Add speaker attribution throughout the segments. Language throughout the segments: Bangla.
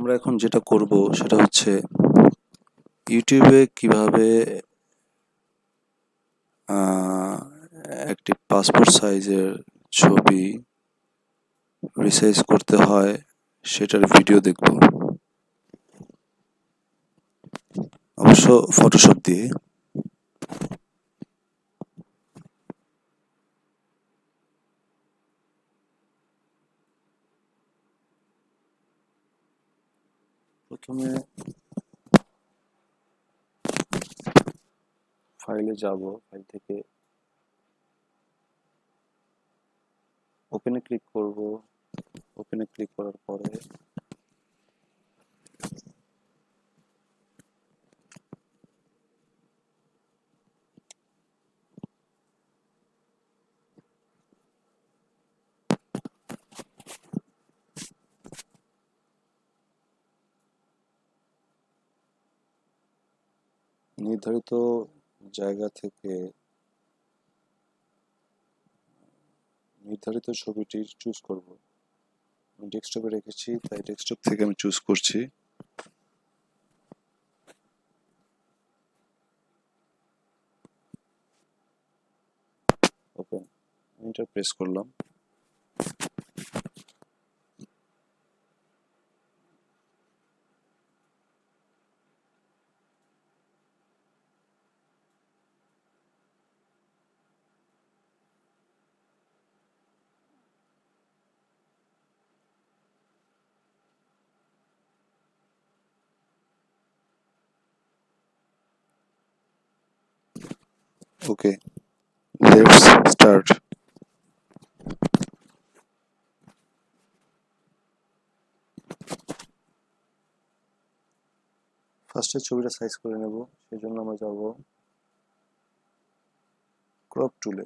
Speaker 1: আমরা এখন যেটা করব সেটা হচ্ছে ইউটিউবে কিভাবে একটি পাসপোর্ট সাইজের ছবি রিসাইজ করতে হয় সেটার ভিডিও দেখব, অবশ্য ফটোশপ দিয়ে। প্রথমে ফাইলে যাব, ফাইল থেকে ওপেনে ক্লিক করব। ওপেনে ক্লিক করার পরে নির্ধারিত জায়গা থেকে নির্ধারিত ছবিটি চুজ করব। আমি ডেস্কটপে রেখেছি, তাই ডেস্কটপ থেকে আমি চুজ করছি। ওপেন, এন্টার প্রেস করলাম। ওকে, লেটস স্টার্ট। ফার্স্টে ছবিটা সাইজ করে নেব, সেই জন্য আমরা যাব ক্রপ টুলে।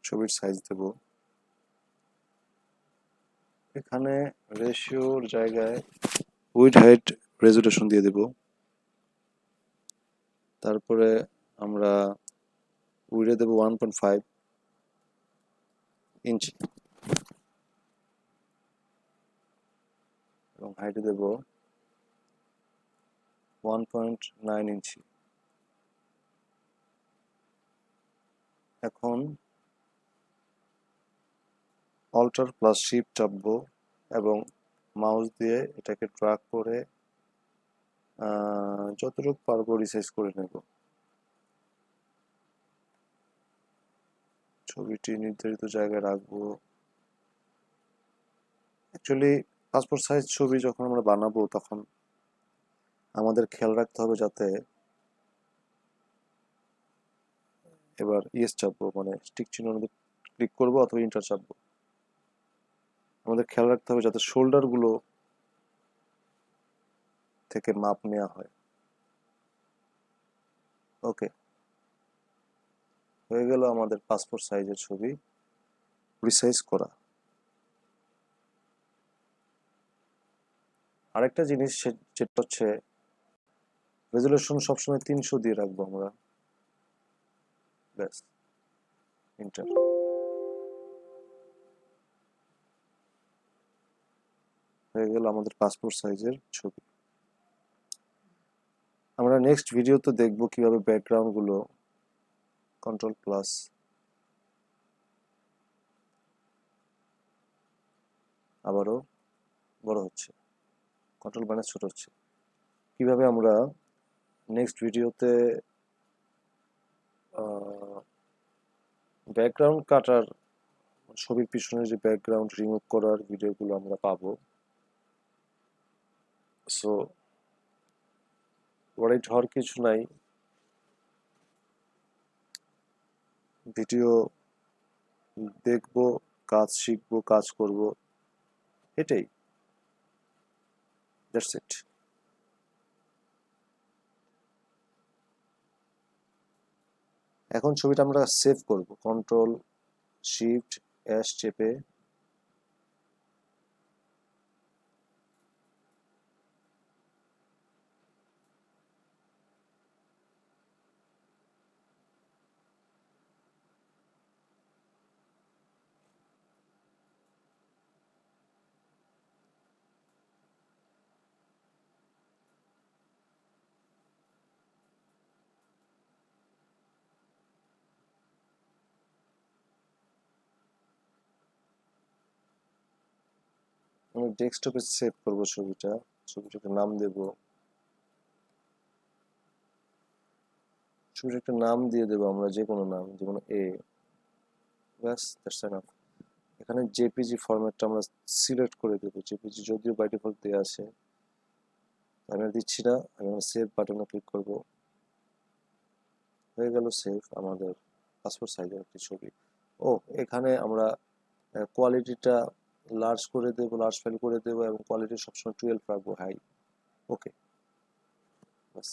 Speaker 1: ছবির সাইজ দেব। এখানে রেশিওর জায়গায় উইডথ হাইট রেজোলিউশন দিয়ে দেব। তারপরে আমরা উইডে দেব 1.5 ইঞ্চি এবং হাইটে দেব 1.9 ইঞ্চি। এখন অল্টার প্লাস শিফট চাপবো এবং মাউস দিয়ে এটাকে ড্র্যাগ করে যতটুকু পারবো রিসাইজ করে নেব। ছবিটি নির্ধারিত জায়গায় রাখবো। অ্যাকচুয়ালি পাসপোর্ট সাইজ ছবি যখন আমরা বানাবো তখন আমাদের খেয়াল রাখতে হবে যাতে, এবার ইয়েস চাপবো, মানে স্টিক চিহ্ন ক্লিক করবো অথবা ইন্টার চাপবো। আমাদের খেয়াল রাখতে হবে যাতে শোল্ডার গুলো থেকে মাপ নেওয়া হয়। ওকে, হয়ে গেল আমাদের পাসপোর্ট সাইজের ছবি রিসাইজ করা। আরেকটা জিনিস যেটা হচ্ছে রেজুলেশন সবসময় 300 দিয়ে রাখবো আমরা। ব্যাস, ইন্টার। হয়ে গেল আমাদের পাসপোর্ট সাইজের ছবি। আমরা নেক্সট ভিডিওতে দেখবো কিভাবে ব্যাকগ্রাউন্ড গুলো কন্ট্রোল প্লাস আবারও বড় হচ্ছে, কন্ট্রোল মানে ছোট হচ্ছে, কিভাবে আমরা নেক্সট ভিডিওতে ব্যাকগ্রাউন্ড কাটার, ছবির পিছনে যে ব্যাকগ্রাউন্ড রিমুভ করার ভিডিওগুলো আমরা পাবো। সো ওয়ারিড হওয়ার কিছু নাই, ভিডিও দেখবো, কাজ শিখবো, কাজ করব, এটাই। That's it. এখন ছবিটা আমরা সেভ করব, কন্ট্রোল শিফট এস চেপে এখানে ডেস্কটপে সেভ করব ছবিটাকে নাম দেব, ছবিটার একটা নাম দিয়ে দেবো আমরা, যে কোনো নাম, যে কোনো এ, ব্যাস, দ্যাটস এনাফ। এখানে জেপিজি ফরম্যাটটা আমরা সিলেক্ট করে দেবো, জেপিজি যদিও বাই ডিফল্ট দেওয়া আছে, আমি আর দিচ্ছি না। আমি সেভ বাটনে ক্লিক করব, হয়ে গেল সেভ আমাদের পাসপোর্ট সাইজের একটি ছবি। ও, এখানে আমরা কোয়ালিটিটা লার্জ করে দেবো, লার্জ ফাইল করে দেবো, এবং কোয়ালিটি সবসময় 12 রাখবো, হাই। ওকে, বাস।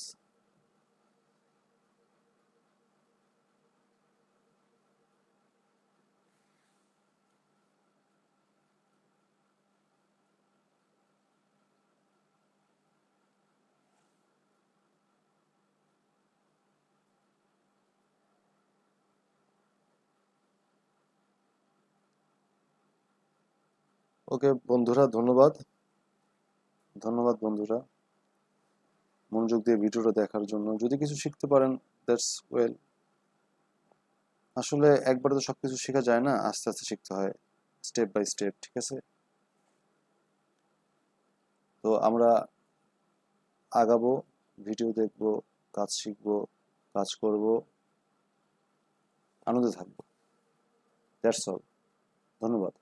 Speaker 1: ওকে বন্ধুরা, ধন্যবাদ। ধন্যবাদ বন্ধুরা, মনোযোগ দিয়ে ভিডিওটা দেখার জন্য। যদি কিছু শিখতে পারেন, দ্যাটস ওয়েল। আসলে একবারে তো সবকিছু শেখা যায় না, আস্তে আস্তে শিখতে হয়, স্টেপ বাই স্টেপ, ঠিক আছে? তো আমরা আগাবো, ভিডিও দেখবো, কাজ শিখবো, কাজ করব, আনন্দে থাকবো। That's all. ধন্যবাদ।